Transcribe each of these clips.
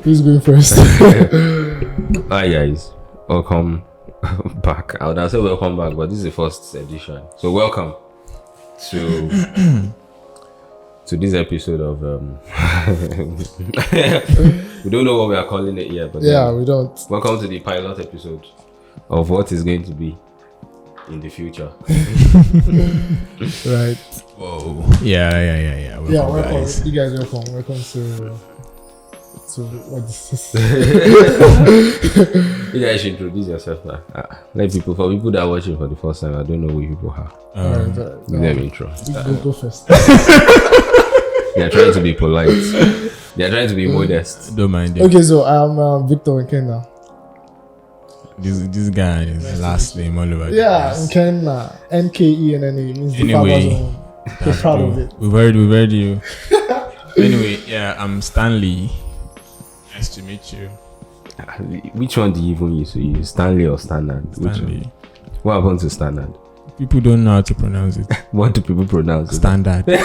Who's going first? Hi guys, welcome back. I would have said welcome back, but this is the first edition. So welcome to this episode of we don't know what we are calling it yet, but yeah, we don't. Welcome to the pilot episode of what is going to be in the future. Right. Whoa. Yeah. Welcome. Guys. You guys welcome. Welcome to what this is. You guys should introduce yourself now. Let people, for people that are watching for the first time, I don't know who you people are. Alright, Give them intro. go first. They are trying to be polite. They are trying to be modest. Don't mind it. Okay, so I'm Victor Nkenna. This guy is last name all over. Yeah, Nkenna. Nkenna means the Anyway, father's home. We're proud of it. We've heard you. Anyway, yeah, I'm Stanley. Nice to meet you. Which one do you even use to use? Stanley or Standard? Which Stanley. one? What happened to Standard? People don't know how to pronounce it. What do people pronounce it? Standard. Wait,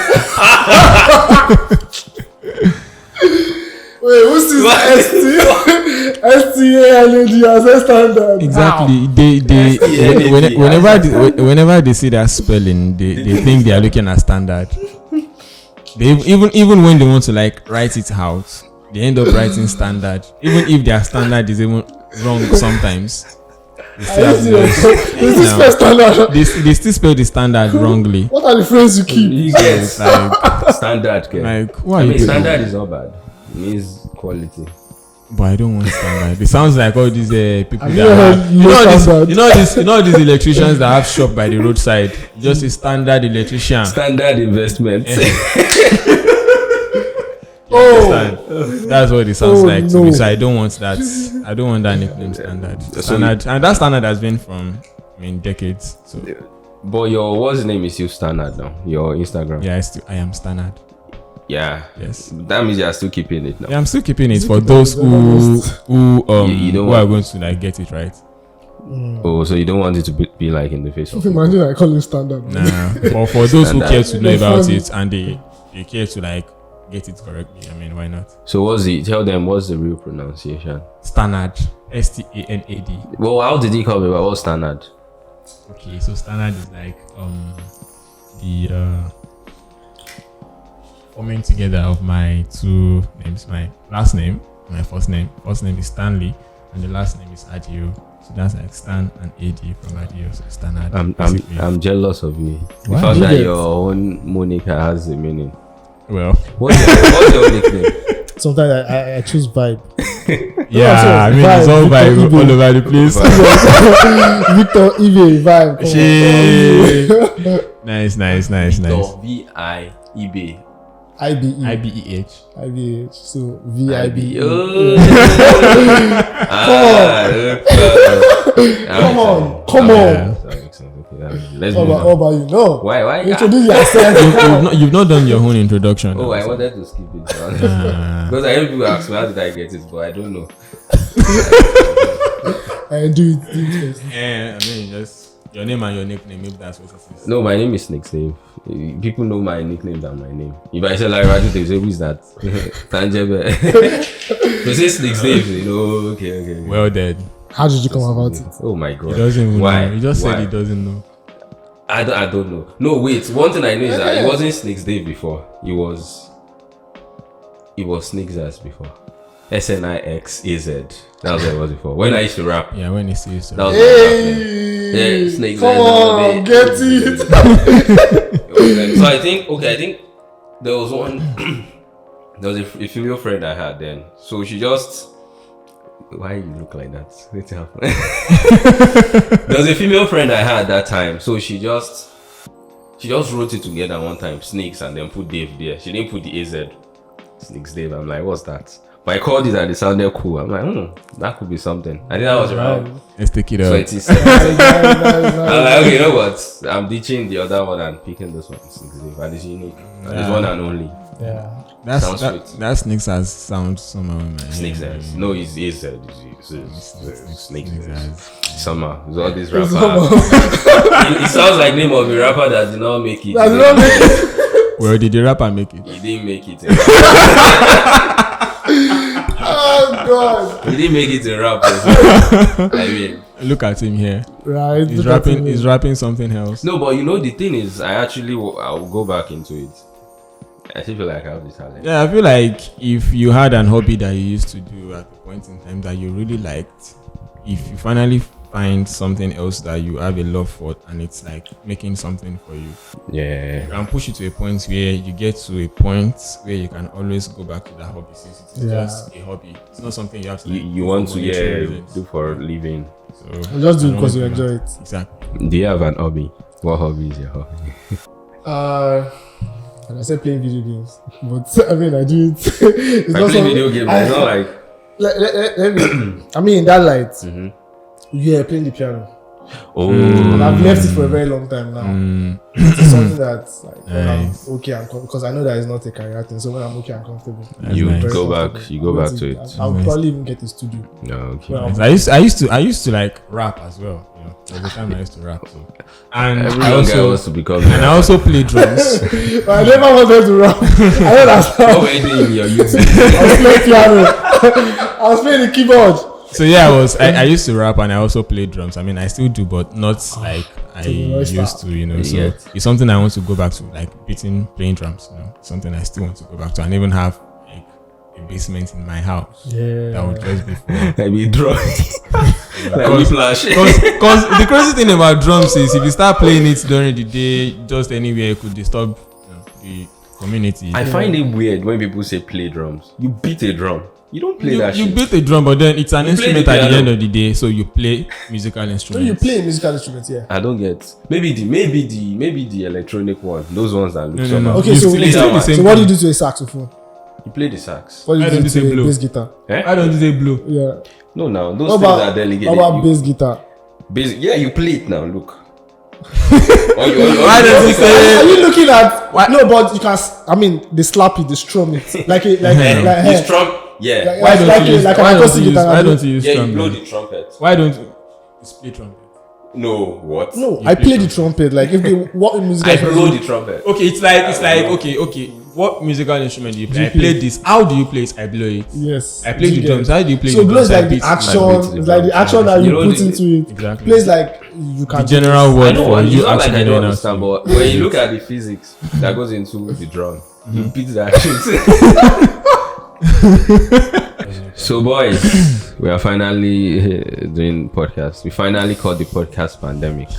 who's this STAND as a standard? Exactly. Whenever they see that spelling, they think they are looking at standard. They even when they want to like write it out, they end up writing standard. Even if their standard is even wrong sometimes. They still spell the standard wrongly. What are the phrases you keep? Yes, like standard. Like, why are you doing standard is not bad. It means quality. But I don't want standard. It sounds like all these people You know these electricians that have shop by the roadside. Just a standard electrician. Standard investment. That's what it sounds like to no. me. So I don't want that. I don't want that nickname standard. Standard, and that standard has been from decades. So But your what's name is still Standard now. Your Instagram. yeah, I am standard. Yeah. Yes. That means you are still keeping it now. Yeah, I'm still keeping it for those who are going to like get it right. Oh, so you don't want it to be like in the face of people. Imagine I call it standard. Nah. But for those who Standard. care to know about it and they care to like get it correctly, I mean, why not? So tell them what's the real pronunciation? Standard. STANAD. Well, how did he come about? What's Standard? Okay, so standard is like the forming together of my two names. My last name, my first name. First name is Stanley, and the last name is Adio. So that's like Stan and AD from Adio. So standard. I'm jealous of you. Why? The fact that your own moniker has a meaning. Well, What's your nickname? Sometimes I choose vibe. yeah, I mean it's all vibe all over the place. Victor Ibe vibe. Nice. V-I-E-B. IBE. IBEH. So VIBE. Come on. Let's How move on. about you? No. Why? Introduce yourself. You've not done your own introduction. Oh, I wanted to skip it because I heard people ask me how did I get it, but I don't know. Do it first. Yeah, I mean just your name and your nickname. If that's what it is. No, my name is Snake Dave. People know my nickname than my name. If I say like Raju, they say who is that? Tanjebe. They say Snake Dave. Okay. Well dead. How did you come about it? Oh my god. He doesn't even Why? know. He just Why? said he doesn't know. I don't know. No, wait. One thing I know is that it wasn't Snake's Day before. It was Snake's Ass before. SNIXAZ. That was what it was before. When I used to rap. Yeah, when he sees That was Hey, Snake's come on, get it. So I think there was one. There was a female friend I had then. So she just. Why you look like that? Wait till there was a female friend I had that time, so she just wrote it together one time, Snakes, and then put Dave there. She didn't put the AZ. Snakes Dave. I'm like, what's that? But I called it and it sounded cool. I'm like, that could be something. I think that was around let's take it out. 2017. I'm like, okay, you know what? I'm ditching the other one and picking this one, Snakes Dave. And it's unique. And it's one and only. Yeah. That Snakes as sound somehow in my head. Snakes Eyes. No, it's AZ. Snakes Eyes. Summer. It's all this rapper. It sounds like name of a rapper that did not make it. Well, did the rapper make it? He didn't make it. God. He didn't make it in rap. I mean, Look at him here. Right. He's rapping. He's rapping something else. no, but the thing is, I'll go back into it. I still feel like I have this talent. Yeah, I feel like if you had an hobby that you used to do at a point in time that you really liked, if you finally find something else that you have a love for and it's like making something for you, Yeah. you can push it to a point where you get to a point where you can always go back to that hobby since it's just a hobby. It's not something you have to You want to reasons. do for a living. So Just do it I because don't you know. enjoy it. Exactly. Do you have an hobby? What hobby is your hobby? And I said playing video games, but I mean I do it. It's I not play some- video games. It's not like. Let me. I mean, in that light, Mhm. yeah, playing the piano. Oh. And I've left it for a very long time now. It's something that's like when Nice. I'm okay and because I know that it's not a career thing. So when I'm okay and comfortable, That's You nice. very go comfortable. back. You go back to it. I'll Nice. probably even get a studio. No, okay. Well, I used to like rap as well. You know, there was a time I used to rap too. And Every I young guy also wants to become. and I also play drums. But I never wanted to rap. I know that's What how were you doing in your youth? I was playing piano. I was playing the keyboard. So yeah, I used to rap and I also play drums. I mean, I still do, but not like I used to, you know. So Yeah. it's something I want to go back to, like playing drums. You know, something I still want to go back to, and even have like a basement in my house. That would just be fun. I be drawing. Like whiplash. Because the crazy thing about drums is if you start playing it during the day, just anywhere, it could disturb the community. I find it weird when people say play drums. You beat a drum. You don't play that you shit. beat a drum, but then it's an You play instrument the at the piano. end of the day, so you play musical When instruments. you play musical instruments, yeah. I don't get. Maybe the electronic one. Those ones that look No, somehow. no. Okay, You so, still play that one. so what do you do to a saxophone? You play the sax. What do I you don't do say to a blow. bass guitar? Eh? I don't do say blow. Yeah. No, now those What things are about, delegated. what about You- bass guitar? Yeah, you play it now. Look. Why does he say? Are you looking at? What? No, but you can. I mean, they slap it, they strum it, like a, like Yeah. like, You strum. Yeah. Like- Why don't like you a- use? like an Why don't acoustic you use? guitar. Why don't you use Yeah, you trumpet? blow the trumpet. Why don't you play trumpet? No, what? No, You I play play the trumpet. Like if they what music I blow the trumpet. Okay, it's like okay. What musical instrument do you play? I play this. How do you play it? I blow it. Yes. I play Do the you drums. get it? How do you play So the blow drums? is like I the beat action. the It's like the drums. action that You you know put the- into it. Exactly. Plays like you can The general I word know for what you it's not like actually I don't knowing how understand, to. but when you look at the physics that goes into the drum, you beat that shit. So boys, we are finally doing podcast. We finally caught the podcast pandemic.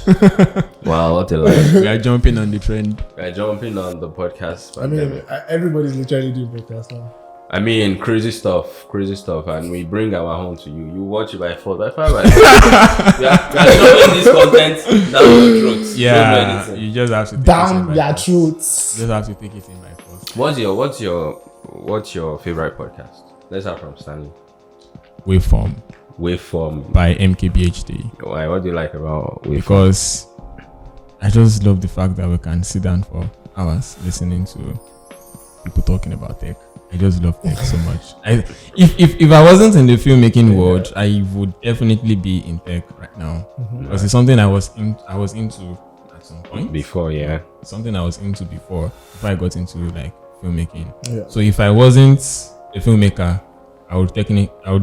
Wow, what a life. We are jumping on the trend. We are jumping on the podcast I mean, pandemic. everybody's literally doing podcasts now. I mean, crazy stuff, and we bring our home to you. You watch it by 4, by 5, by 6. we are showing this content down your throats. Don't do Yeah, anything. you just have to take it Down in by their force. throats. You just have to take it in by force. What's your favorite podcast? Let's start from Stanley. Waveform Waveform. by MKBHD. Why? What do you like about Waveform? Because I just love the fact that we can sit down for hours listening to people talking about tech. I just love tech so much. If I wasn't in the filmmaking world, I would definitely be in tech right now. Because it's something I was into at some point. Before, yeah. Something I was into before I got into like filmmaking. Yeah. So if I wasn't a filmmaker, I would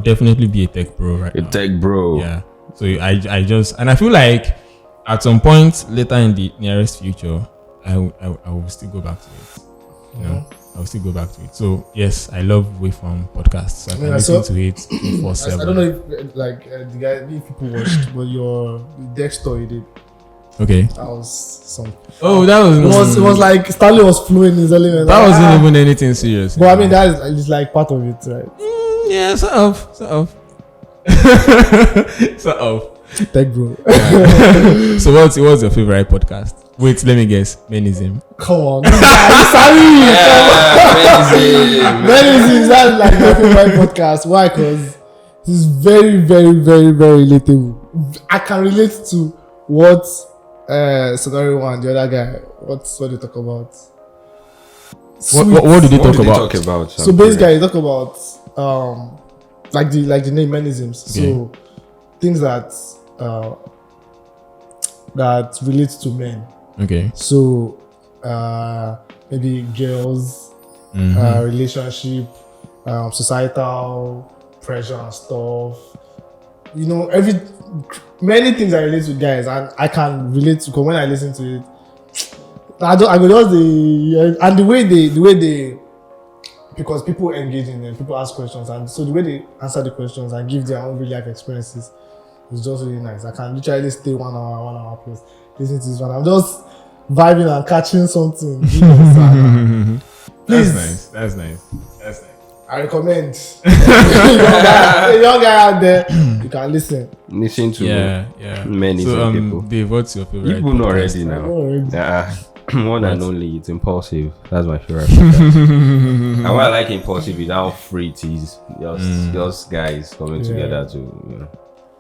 definitely be a tech bro right A now. tech bro. Yeah. So I just, and I feel like at some point later in the nearest future, I will still go back to it. You know, I will still go back to it. So yes, I love Waveform podcasts. So I can Yeah, listen so- to it 24/7. I don't know if the guy, if people watched, but the deck store you did, Okay. that was some. Oh, that was It was like Stanley was flowing his element. that Like, wasn't even anything serious. But I mean, that is like part of it, right? Yeah, sort of. Sort of. Tech bro. So what's your favorite podcast? Wait, let me guess. Menism. Come on, this guy, sorry. Yeah, Menism is that like my favorite podcast. Why? Because it's very, very, very, very relatable. I can relate to what Sonari and the other guy. What they talk about. What did they What talk did they about? talk about? So basically, they talk about like the name menisms. So things that that relates to men. Okay. So maybe girls, relationship, societal, pressure and stuff. You know, many things I relate to guys, and I can relate to, because when I listen to it, I go just and the way they, because people engage in them, people ask questions, and so the way they answer the questions and give their own real life experiences is just really nice. I can literally stay 1 hour plus listening to this one. I'm just vibing and catching something. Please. That's nice. I recommend a young guy out there, you can listen to many people. Dave, what's your favorite? People know already now. One and only, it's Impulsive. That's my favorite and what I like Impulsive is how free it is. Just guys coming together to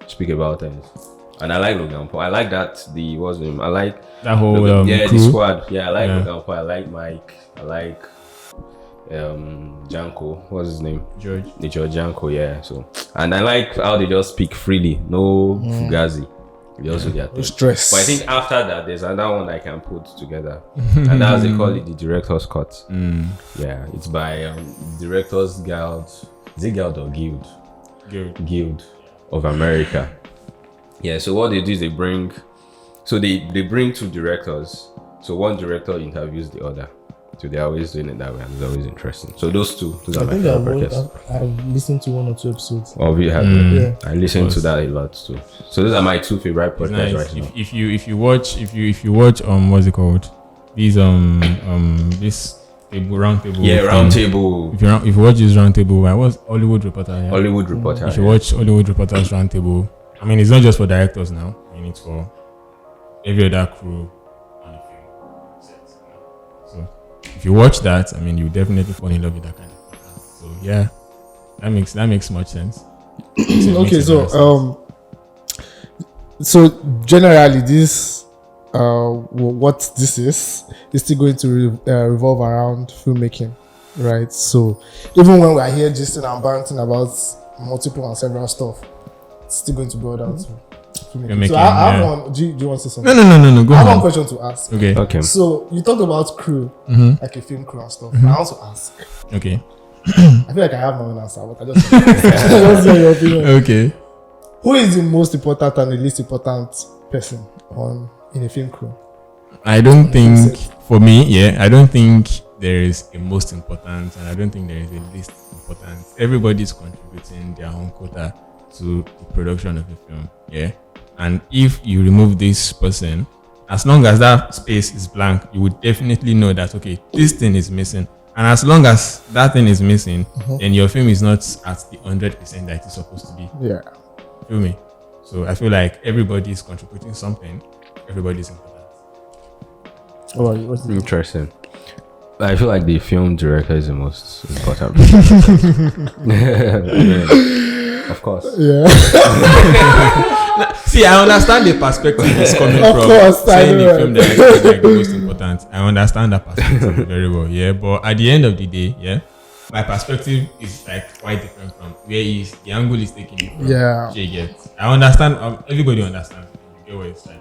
speak about things. And I like Logan Paul. I like that what's his name? I like that whole the crew. squad. Yeah, I like Logan Paul. I like Mike. I like Janko. What's his name? George Janko. Yeah. So, and I like how they just speak freely. No fugazi. They also get stress. But I think after that, there's another one I can put together, and that's they call it the Director's Cut. Yeah, it's by Directors Guild. Is it Guild or Guild? Guild of America. Yeah. So what they do is they bring two directors. So one director interviews the other. So they're always doing it that way, and it's always interesting. So those are my favorite. I've listened to 1 or 2 episodes. Oh, we have. I listen to that a lot too. So those are my 2 favorite podcasts right now. If you watch what's it called? These this round table. Yeah, round table. If you watch this round table, I was Hollywood Reporter. Yeah? Hollywood Reporter. If you watch Hollywood Reporter's round table, I mean, it's not just for directors now. I mean, it's for every other crew on the film set. So if you watch that, I mean, you definitely fall in love with that kind of podcast. So yeah, that makes much sense. Okay, so generally this what this is still going to revolve around filmmaking, right? So even when we are here just and banting about multiple and several stuff, it's still going to boil down to filmmaking. So I have one. Do you want to say something? No. Go I on. have one question to ask. Okay. So you talked about crew, like a film crew and stuff. I want to ask. Okay. I feel like I have my own answer, but I just just hear your opinion. Okay. Who is the most important and the least important person in a film crew? I don't think, for me, I don't think there is a most important, and I don't think there is a least important. Everybody's contributing their own quota to the production of a film, and if you remove this person, as long as that space is blank, you would definitely know that, okay, this thing is missing, and as long as that thing is missing, then your film is not at the 100% that it's supposed to be. Feel me? So I feel like everybody is contributing something. Everybody's important. What's Interesting. I feel like the film director is the most important. Of course. Yeah. See, I understand the perspective he's coming Of from. course, Saying I the know. film director is like the most important. I understand that perspective very well. Yeah, but at the end of the day, my perspective is like quite different from where the angle is taking it from. Yeah. You get. I understand. Everybody understands. You get what it's like.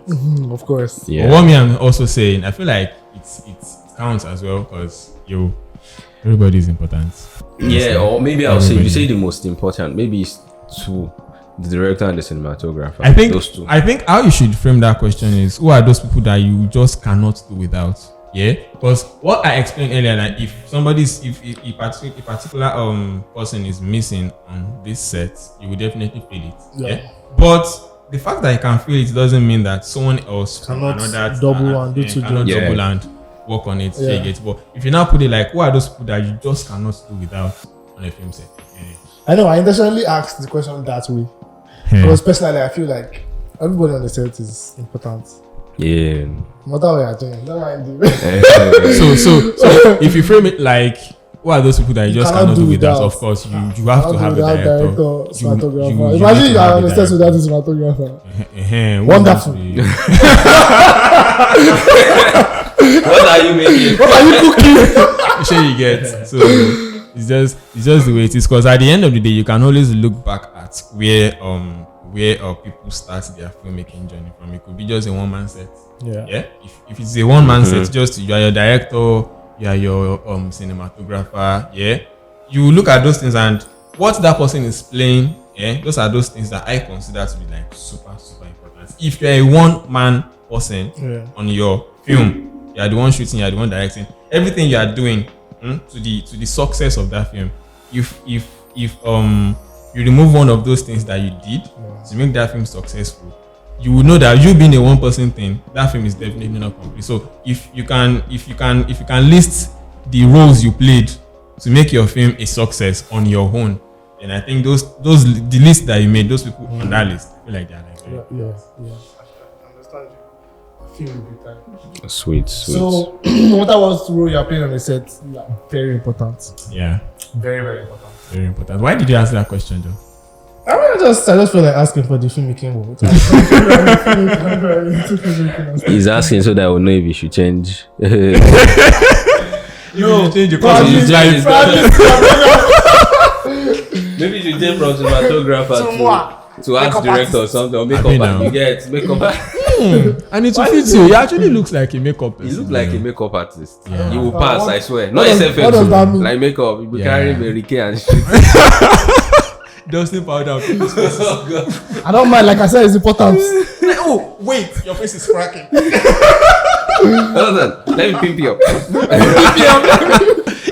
Of course. Yeah. But what me I'm also saying, I feel like it counts as well because everybody is important. Yeah, or maybe I'll say, you say the most important. Maybe it's two, the director and the cinematographer. I think those two. I think how you should frame that question is, who are those people that you just cannot do without? Yeah, because what I explained earlier, that if a particular person is missing on this set, you will definitely feel it. Yeah. But the fact that you can feel it doesn't mean that someone else cannot double and do two jobs. Double and work on it. Yeah. But if you now put it like, who are those people that you just cannot do without on a film set? I know. I intentionally asked the question that way because personally, I feel like everybody on the set is important. Yeah. No matter what you're doing, don't mind So if you frame it like, who are those people that you just cannot do without? Of course, you have to have a director, cinematographer. Imagine you are on the set without a cinematographer. Wonderful. What are you making? What are you cooking? Sure you get. So it's just the way it is. Because at the end of the day, you can always look back at where people start their filmmaking journey from. It could be just a one-man set. Yeah. If it's a one-man set, just you are your director, you are your cinematographer. Yeah. You look at those things, and what that person is playing, those are those things that I consider to be like super, super important. If you're a one-man person on your film, you are the one shooting, you are the one directing, everything you are doing to the success of that film. If you remove one of those things that you did to make that film successful, you will know that you being a one-person thing, that film is definitely not complete. So if you can list the roles you played to make your film a success on your own, then I think the list that you made, those people on that list, I feel like they're like Yeah. I understand you. I feel you time. Sweet. So, what was the role you're playing on the set? Yeah, very important. Yeah. Very, very important. Very important. Why did you ask that question, though? I just feel like asking for the filmmaking world. He's asking so that we'll know if he should change. No, change your Maybe you should change from cinematographer to art director or something, or makeup artist. You get makeup. And it will fit you. He actually looks like a makeup artist. You look like a makeup artist. Yeah. You will pass, I swear. Not what does that mean? like makeup. You will carry Mary Kay and shit. Dusting powder. Oh God. I don't mind, like I said, it's important. Oh, wait, your face is cracking. Hold on. Let me pimp you up.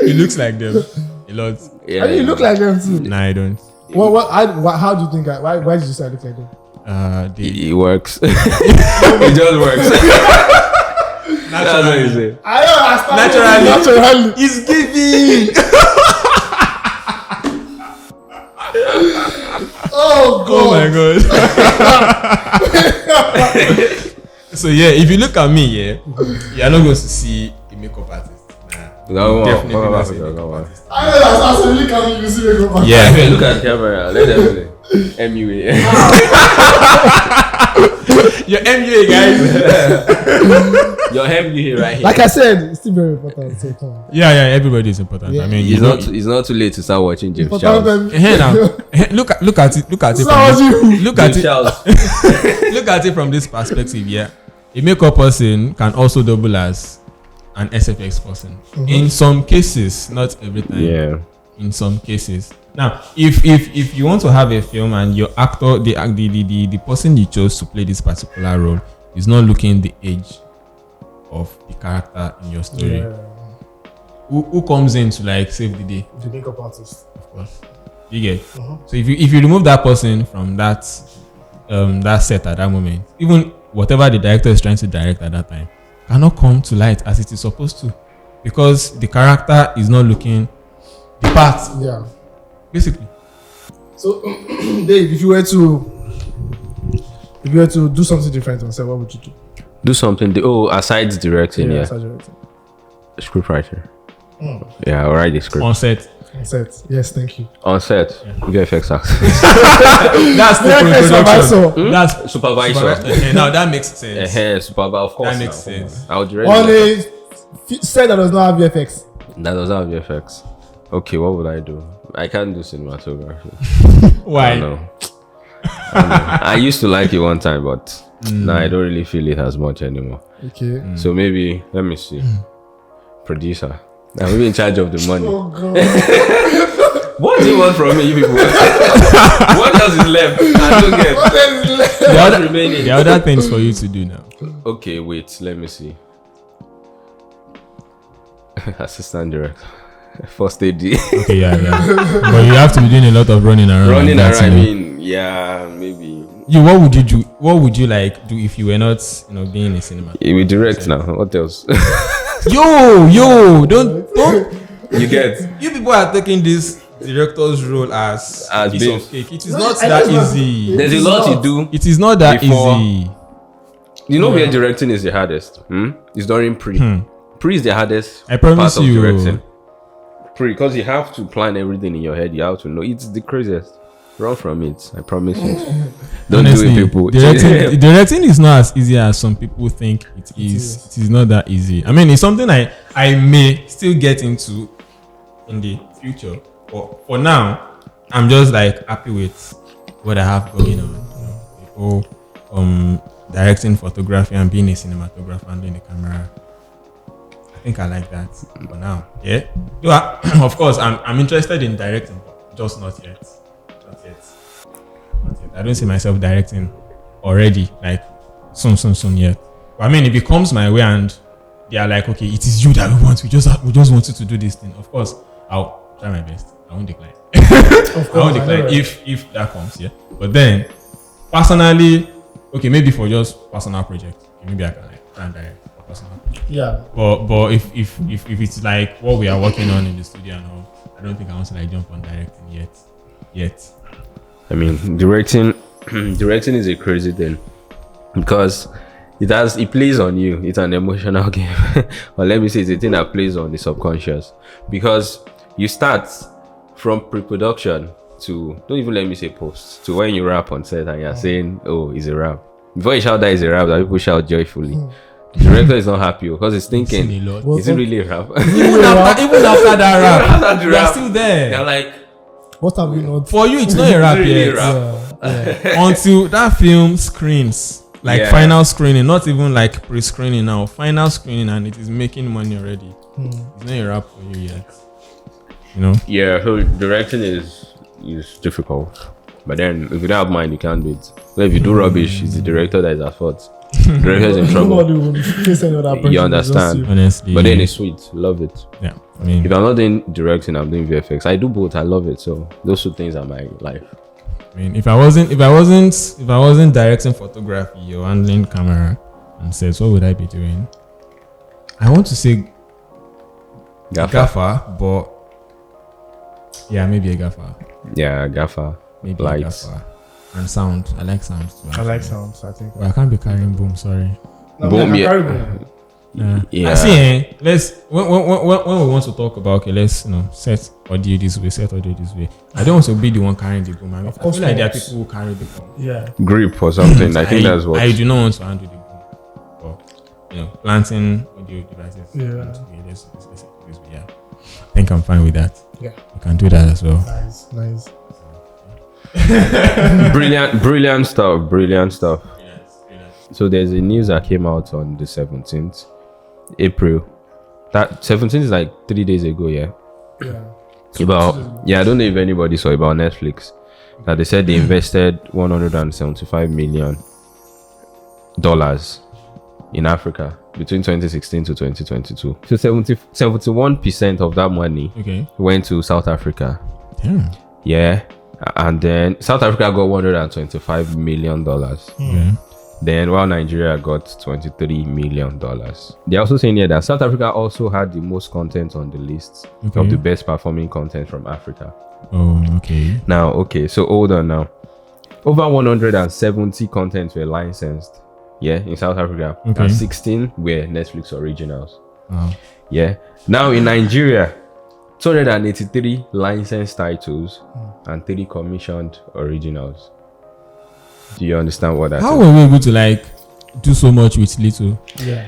He looks like them a lot. Yeah, I mean, you look like them too. Nah, I don't. How do you think? Why did you say I look like them? It works. It just works. That's what you say. I don't understand. Naturally. It's giving. Oh God. Oh my God. So yeah, if you look at me, you're not going to see a makeup artist. Nah, definitely not see a makeup artist. I absolutely can't even see makeup artist. Yeah. Okay, look at the camera. Let them play. MUA. Your MUA, guys. Your MUA right here. Like I said, it's still very important. So come on. Yeah, everybody is important. Yeah. I mean, It's not too late to start watching James Important Charles. than- Hey now, look at it. Look at it. James Charles. Look at it from this perspective. Yeah, a makeup person can also double as an SFX person. In some cases, not every time. Yeah. In some cases. Now, if you want to have a film and your actor, the person you chose to play this particular role is not looking the age of the character in your story, who comes in to like save the day? The makeup artist. Of course. You get. So if you remove that person from that set at that moment, even whatever the director is trying to direct at that time cannot come to light as it is supposed to, because the character is not looking the part. Yeah. Basically. So, Dave, if you were to do something different on set, what would you do? Do something. Aside directing, yeah. Aside directing. Scriptwriter. Yeah, I'll write the script. On set. On set. Yes, thank you. On set. VFX actor. That's the production. That's Supervisor. Now that makes sense. Supervisor, of course. That makes sense. I'll direct. On a set that does not have VFX. That doesn't have VFX. Okay, what would I do? I can't do cinematography. Why? I don't know. I used to like it one time, but now I don't really feel it as much anymore. Okay. So maybe, let me see. Producer. I'm really in charge of the money. Oh God. What do you want from me, you people? What else is left? I don't get. What is left? What's remaining? There are other things for you to do now. Okay, wait. Let me see. Assistant director. First AD. Okay, yeah. But you have to be doing a lot of running around. Running like that, around, I you know. mean, yeah, maybe. What would you do? What would you like do if you were not, being in a cinema? We direct now. What else? Yo, don't. You get. You people are taking this director's role as a piece being- of cake. It is not that easy. There's a lot you do. It is not that Before- easy. You know where directing is the hardest? It's during pre. Pre is the hardest I promise part of you. directing. Pre, because you have to plan everything in your head. You have to know. It's the craziest. Run from it. I promise you. Don't Honestly, do it, people. directing is not as easy as some people think it is. It is not that easy. I mean, it's something I may still get into in the future. But for now, I'm just like happy with what I have going on. Directing photography and being a cinematographer and doing the camera. I think I like that for now. Yeah. Of course, I'm interested in directing. just not yet. Not yet. Not yet. I don't see myself directing already, like soon yet. But I mean, it becomes my way, and they are like, okay, it is you that we want. We just want you to do this thing. Of course, I'll try my best. I won't decline. Of course, I won't decline if that comes, yeah. But then, personally, okay, maybe for just personal project, maybe I can like try and direct for personal project. Yeah. But if it's like what we are working on in the studio and all, I don't think I want to like jump on directing yet. I mean, directing is a crazy thing because it plays on you. It's an emotional game. Or let me say it's a thing that plays on the subconscious. Because you start from pre-production to, don't even let me say post, to when you rap on set and you're saying, oh, it's a rap. Before you shout that it's a rap, that people shout joyfully. The director is not happy because he's thinking, is it really a rap? Even after that rap, the you're still there. They're like, what have we not? For you, it's not a rap really yet. a rap. Until that film screens. Like final screening, not even like pre-screening now. Final screening, and it is making money already. It's not a rap for you yet. You know? Yeah, so directing is difficult. But then if you don't have mind, you can't do it. So if you do rubbish, it's the director that is at fault. The director is in trouble. Nobody will face any other person. You understand? Honestly. But then it's sweet. Love it. Yeah. I mean, If I'm not doing directing, I'm doing VFX. I do both. I love it. So those two things are my life. I mean, if I wasn't directing photography or handling camera and sets, what would I be doing? I want to say gaffer, but yeah, maybe a gaffer. Yeah, gaffer. Maybe Lights. a gaffer. And sound. I like sounds too. I like sounds, I think. But I can't be carrying boom. Sorry. No, Boom, like, yeah. I carry boom. Yeah. I see. Let's when we want to talk about let's set audio this way. I don't want to be the one carrying the boom. I mean, Of course I feel like there are not. people who carry the boom. Yeah. Grip or something. I think that's what. I do not want to handle the boom. But planting audio devices. Yeah. Let's this way. Yeah. I think I'm fine with that. Yeah. You can do that as well. Nice. Brilliant stuff. So there's a news that came out on the 17th April. That 17th is like 3 days ago, yeah. Yeah. I don't know if anybody saw about Netflix that they said they invested $175 million in Africa between 2016 to 2022. So 71% of that money went to South Africa. Damn. Yeah. And then South Africa got $125 million. Then while Nigeria got $23 million. They're also saying here that South Africa also had the most content on the list of the best performing content from Africa. Oh, okay. So hold on now. Over 170 contents were licensed, in South Africa. And 16 were Netflix originals. Wow. Yeah. Now in Nigeria, 283 licensed titles and 3 commissioned originals. Do you understand what that How is? were we able to like do so much with little? Yeah.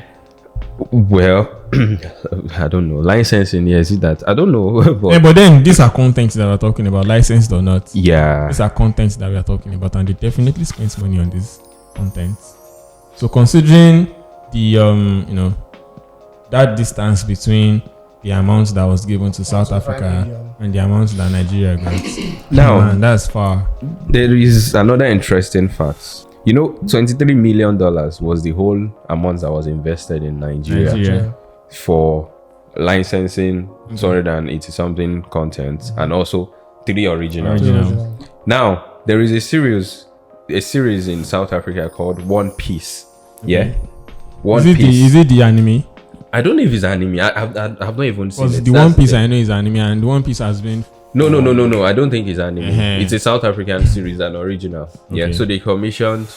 Well, I don't know. Licensing, is it that? I don't know. But then these are contents that we're talking about, licensed or not. Yeah. These are contents that we are talking about, and they definitely spend money on these contents. So considering the that distance between the amount that was given to South Africa and the amount that Nigeria got, Now, that's far. there is another interesting fact. $23 million was the whole amount that was invested in Nigeria. For licensing 280 something content and also 3 originals. Now there is a series in South Africa called One Piece. Yeah, One Piece. Is it the anime? I don't know if it's anime. I've not even seen it. The One Piece I know is anime, and the One Piece has been. No. I don't think it's anime. It's a South African series, an original. Yeah. So they commissioned.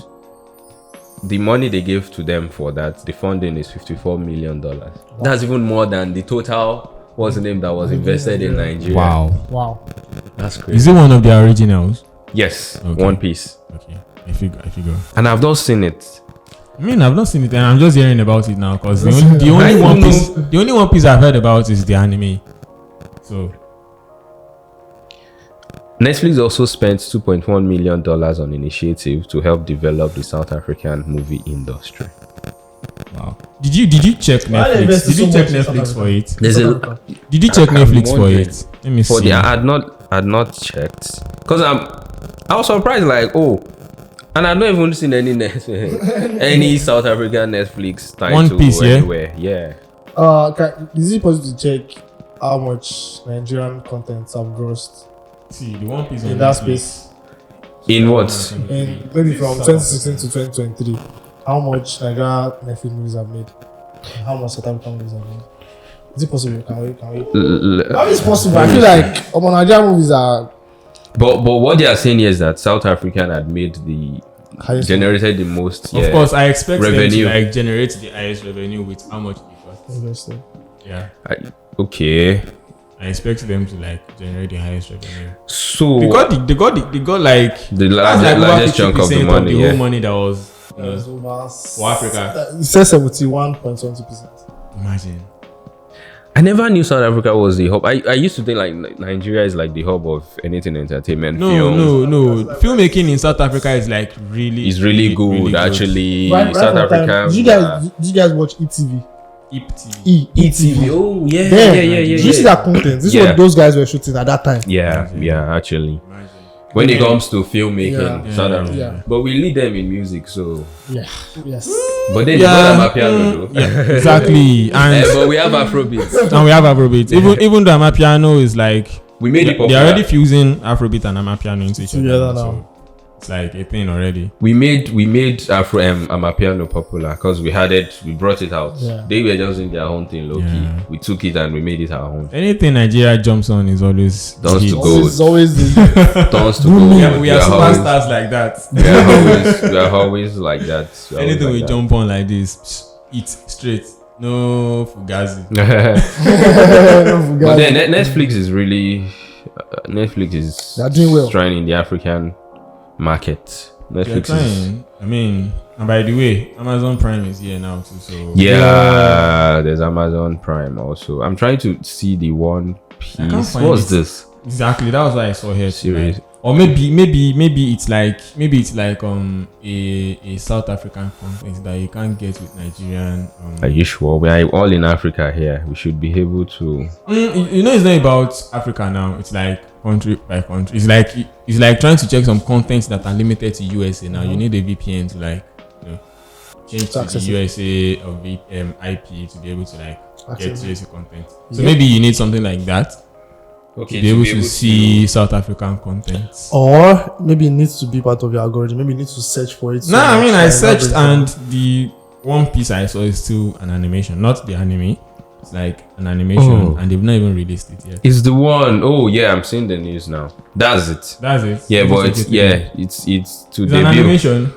The money they gave to them for that, the funding is $54 million. Wow. That's even more than the total, what's the name, that was invested in Nigeria. Wow. That's crazy. Is it one of the originals? Yes. Okay. One Piece. Okay. I figure. And I've not seen it. I mean, I've not seen it, and I'm just hearing about it now because the only One Piece I've heard about is the anime. So Netflix also spent $2.1 million on initiative to help develop the South African movie industry. wow. Did you check Netflix? Did you check Netflix for it? There's a Did you check Netflix for it? Let me see. I've had not checked because I was surprised like and I've not even seen any any South African Netflix title One Piece, anywhere. Yeah. Is it possible to check how much Nigerian content have grossed See, the One Piece in that space? In what? In maybe from 2016 to 2023, how much Nigerian Netflix movies have made? How much South African movies have made? Is it possible? Can we? How is possible? I feel like Nigerian movies are. But what they are saying here is that South African had made generated the most. Of course, I expect revenue. them to generate the highest revenue with how much they cost. Invested. Yeah. Okay. I expect them to generate the highest revenue. So they got like the largest chunk of the money. The whole money that was for Africa. It says 71.20%. Imagine. I never knew South Africa was the hub. I used to think like Nigeria is like the hub of anything entertainment. No. Filmmaking in South Africa is really. It's really good actually. Right South Africa. Did you guys watch ETV? ETV. Oh yeah. Did you see that content? This is what those guys were shooting at that time. Yeah, actually. When it comes to filmmaking, South Africa. But we lead them in music, so yes. But then they don't have piano though. Yeah, exactly. And but we have Afrobeat. And we have Afrobeat. Even though Amapiano is we made it popular. They're already fusing Afrobeat and Amapiano into each other. Together now. So it's like a thing already. We made Amapiano popular because we brought it out. Yeah. They were just doing their own thing low key. We took it and we made it our own. Anything Nigeria jumps on is always turns to gold. It's always the turns to gold. We are superstars like that. We are always like that. Anything we jump on like this, eat straight. No fugazi. But then Netflix is really they're doing well. trying in the African market. Netflix is. I mean, and by the way, Amazon Prime is here now too. So there's Amazon Prime also. I'm trying to see the One Piece. What's this? Exactly, that was what I saw here. Series. Or maybe it's like a South African content that you can't get with Nigerian. Are you sure? We are all in Africa here. We should be able to. It's not about Africa now. It's like country by country. It's like trying to check some contents that are limited to USA now. You need a VPN to change to the USA or IP to be able to get USA content. So maybe you need something like that. Okay, to be able to see South African content. Or maybe it needs to be part of your algorithm. Maybe you need to search for it. I searched and the One Piece I saw is still an animation, not the anime. It's like an animation and they've not even released it yet. It's the one. Oh yeah, I'm seeing the news now. That's it. Yeah, but it's to debut. An animation?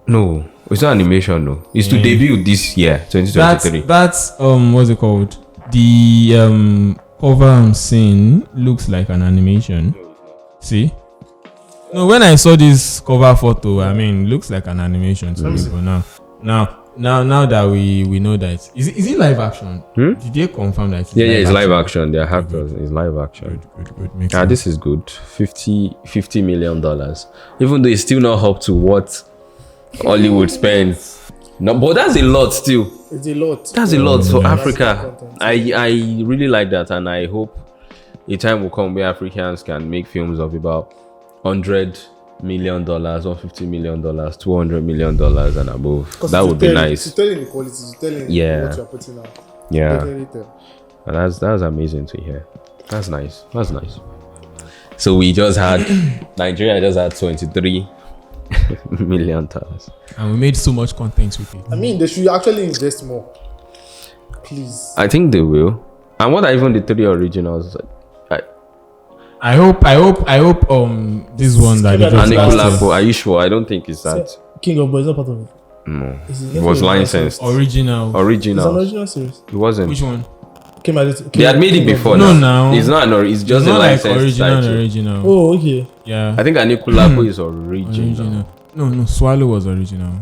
No, it's not animation. No, it's to debut this year, 2023. That's what's it called? The cover I'm seeing looks like an animation. See? No, when I saw this cover photo, looks like an animation to people now that we know that is it live action? Did they confirm that? It's live action. They're actors. It's live action. Good. This is good. $50 million. Even though it's still not up to what Hollywood spends. No, but that's a lot still. It's a lot. That's a lot for Africa. I really like that, and I hope a time will come where Africans can make films of about $100 million, $150 million, $200 million and above. That would be nice. To tell in the quality, to tell in what you're putting out. Yeah. And that's amazing to hear. That's nice. So we just had Nigeria just had $23 million, and we made so much content with it. They should actually invest more, please. I think they will. And what are even the 3 originals? I hope this one that you just last year. Are you sure? I don't think it's that. King of Boys is not part of it. No, it was licensed. Original. It's an original series. It wasn't. Which one? They had made it before. No, it's not. It's just a licensed original. Oh, okay. Yeah. I think Anikulapo is original. No. Swallow was original.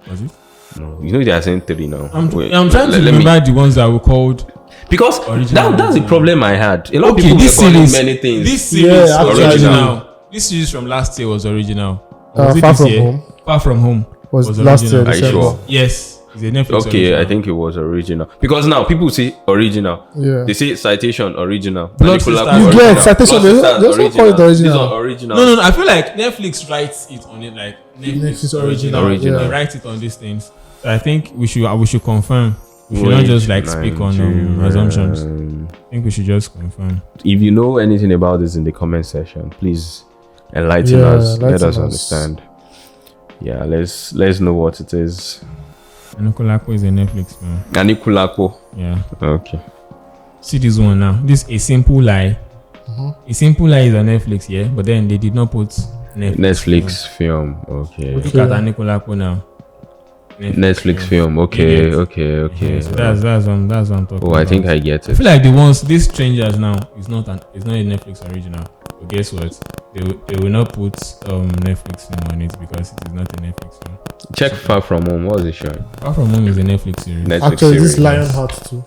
Was it? No. They are saying 3 now. I'm trying to remember the ones that were called. Because that's the problem I had. A lot of people were calling many things. This series was original. This series from last year was original. Far From Home was last year. Are you sure? Yes. It's a Netflix Okay, original. I think it was original. Because now people say original. Yeah. They say citation original. Blood Anikulapo Sisters. original. Yeah, citation, Blood they Sisters also call it This original. one original. No. I feel like Netflix writes it on it like Netflix original. Original. They write it on these things. So I think we should confirm. We should not Wait, just like speak on assumptions. I think we should just confirm. If you know anything about this in the comment section, please enlighten us. Let us understand. Yeah, let's know what it is. Anikulapo is a Netflix film. Anikulapo. Yeah. Okay. See this one now. This A Simple Lie. A Simple Lie is on Netflix, yeah, but then they did not put Netflix film. Okay. Look at Anikulapo now. Netflix film. Okay. Yeah, so that's what I'm talking about. Oh, I think I get I it. feel like these strangers now is not a Netflix original. But guess what? They will not put Netflix film on it because it is not a Netflix film. Check Far From Home. What was it showing? Far From Home is a Netflix series. Netflix Actually, this series. Lionheart too.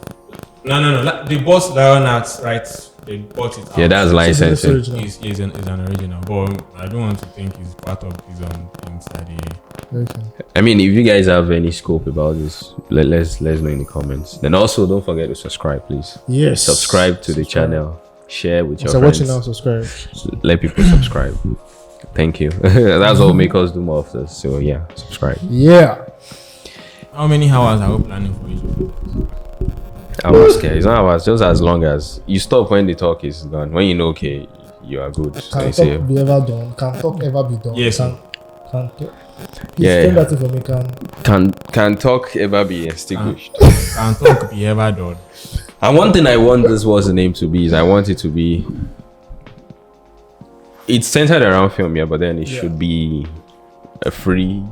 No. They bought Lionheart, right? They bought it out. Yeah, that's It's licensing. original. Is an original, but I don't want to think it's part of his things that he. Okay. I mean, if you guys have any scope about this, let's know in the comments. Then also don't forget to subscribe, please. Yes. Subscribe to the channel. Share with your So friends. watching now, subscribe. Let people subscribe. Thank you. That's what will make us do more of this. So yeah, subscribe. Yeah. How many hours are we planning for each of you? I'm not scared. It's not about just as long as you stop when the talk is done. When you know, okay, you are good. Can They say, talk be ever done? Can talk ever be done? Yes. Can talk. Yeah. Explain that for me. can talk ever be extinguished? Can talk be ever done? And one thing I want this was the name to be is I want it to be. It's centered around film, yeah, but then it should be a free.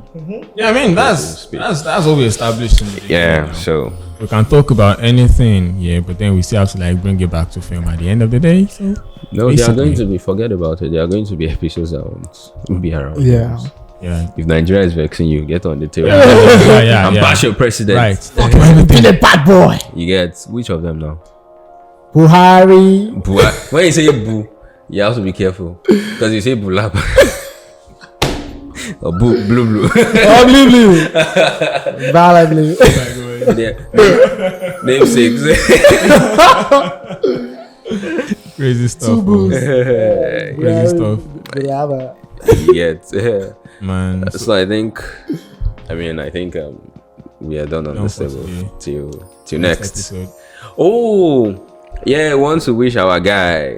Yeah, I mean that's what we established in the beginning. Yeah, now. so We can talk about anything, yeah, but then we still have to like bring it back to film at the end of the day. So no, they are basically. going to be forget about it. There are going to be episodes that won't be around. Yeah. yeah, If Nigeria is vexing you, get on the table. yeah. And bash your president. Right. Talk about anything. Be the bad boy. You get which of them now? Buhari. When you say boo, you have to be careful because you say bulab or blue. Oh, blue. Bala blue. Yeah. Name six. Crazy stuff. Two bro. boos. Crazy stuff, Yeah. Yes. man. So I think we are done on Done this for level today. till next. episode. Oh, yeah. I want to wish our guy.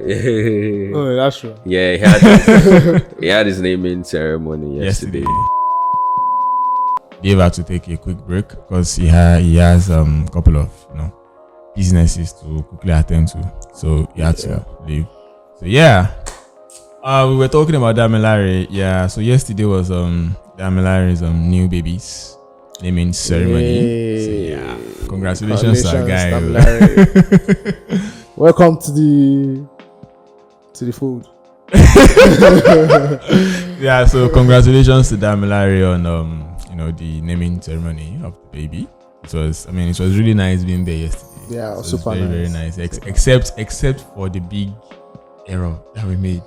Oh, that's true. Yeah, he had his naming ceremony yesterday. Dave had to take a quick break because he has a couple of businesses to quickly attend to, so he had to leave. So yeah, we were talking about Damilare. Yeah, so yesterday was Damilare's new baby's naming ceremony. So yeah, congratulations to our guy. Damilare. Welcome to the food. Yeah, so congratulations to Damilare on the naming ceremony of the baby. It was really nice being there yesterday. Yeah, So super very, very nice. Except for the big error that we made.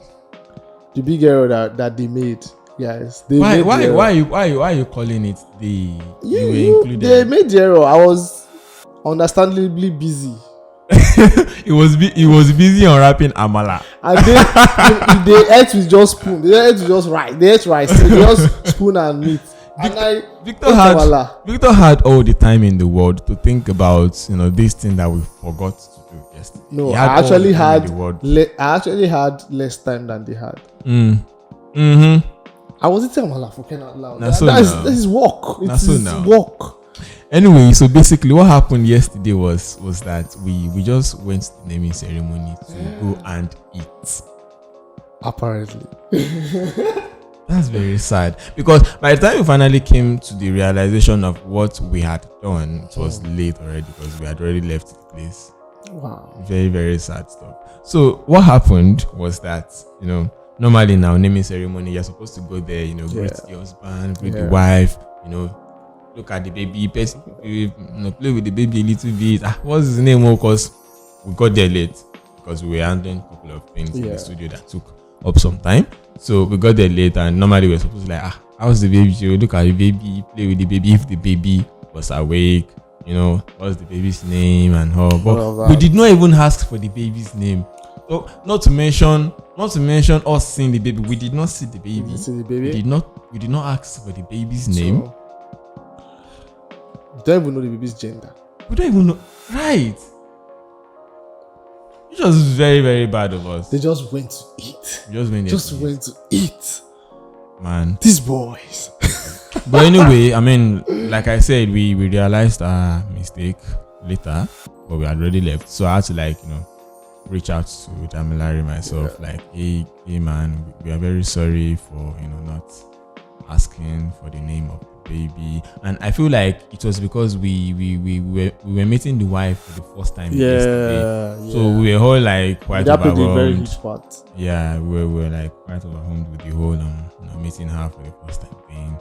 The big error that they made, guys. Why are you calling it the? You were included. They made the error. I was understandably busy. He was busy unwrapping amala. And they ate with just spoon. They ate with just rice. They ate rice. They just spoon and meat. Victor had all the time in the world to think about this thing that we forgot to do yesterday. No, He I all the actually time in the world. had less time than they had. Mm-hmm. I was eating amala for crying out loud. That's so That now. is work. That's so It is now. work. Anyway, so basically what happened yesterday was that we just went to the naming ceremony to go and eat. Apparently. That's very sad because by the time we finally came to the realization of what we had done, it was late already because we had already left the place. Wow. Very, very sad stuff. So what happened was that, normally now naming ceremony, you're supposed to go there, greet the husband, greet the wife, look at the baby, play with the baby a little bit. What's his name? Because we got there late because we were handling a couple of things in the studio that took up some time. So we got there late and normally we're supposed to how's the baby? You look at the baby, play with the baby. If the baby was awake. You know, what's the baby's name and all. All But of that. we did not even ask for the baby's name. So not to mention us seeing the baby. We did not see the baby. Did you see the We baby? did not ask for the baby's name. So, you don't even know the baby's gender. We don't even know. Right. It was very, very bad of us. They just went to eat. We just went there. Just to eat. went to eat. Man. These boys. But anyway, I mean, like I said, we realized our mistake later, but we had already left. So I had to reach out to Damilare myself, hey man, we are very sorry for not asking for the name of the baby. And I feel like it was because we were meeting the wife for the first time yesterday. So we were all quite that played a very overwhelmed. huge part. Yeah, we were quite overwhelmed with the whole meeting her for the first time thing.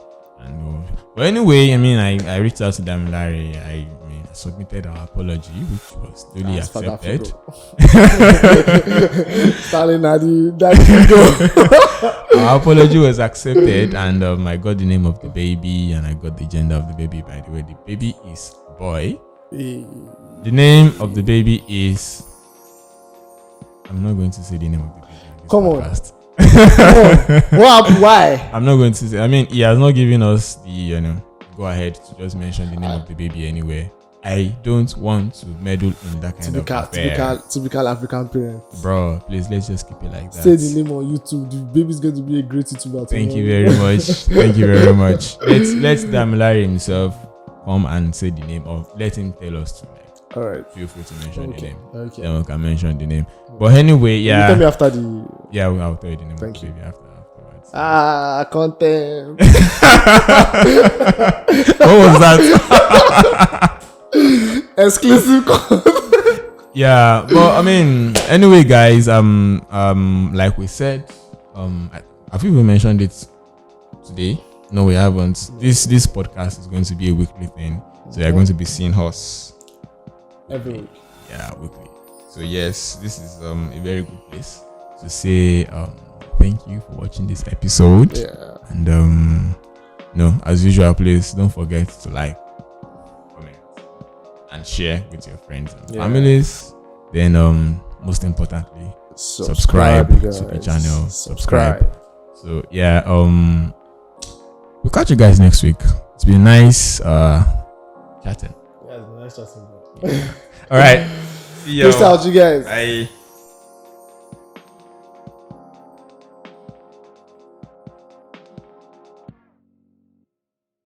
But anyway, I mean, I reached out to Damilare. I submitted our apology, which was duly accepted. Starling Our apology was accepted, and I got the name of the baby, and I got the gender of the baby. By the way, the baby is a boy. The name of the baby is. I'm not going to say the name of the baby. Come podcast. on. Why? I'm not going to say. I mean, he has not given us the go ahead to just mention the name of the baby anywhere. I don't want to meddle in that kind of affair. Typical African parents. Bro, please let's just keep it like that. Say the name on YouTube. The baby's going to be a great YouTuber. Thank you very much. Thank you very much. Let Damilare himself come and say the name, or let him tell us tonight. All right. Feel free to mention the name. Okay. Then we can mention the name. But anyway, yeah. You tell me after the. Yeah, I'll tell you the name Thank of the you. baby afterwards. Content. What was that? Exclusive. Yeah, but I mean, anyway, guys, like we said, I think we mentioned it today. No, we haven't. This podcast is going to be a weekly thing, so you're going to be seeing us Every week. Yeah, weekly. So yes, this is a very good place to say thank you for watching this episode. Yeah. And as usual, please don't forget to like, comment, and share with your friends and families. Then most importantly, subscribe to the channel. Subscribe. So yeah, we'll catch you guys next week. It's been nice chatting. Yeah, it's nice chatting. All right. See you. Peace out, you guys. Bye.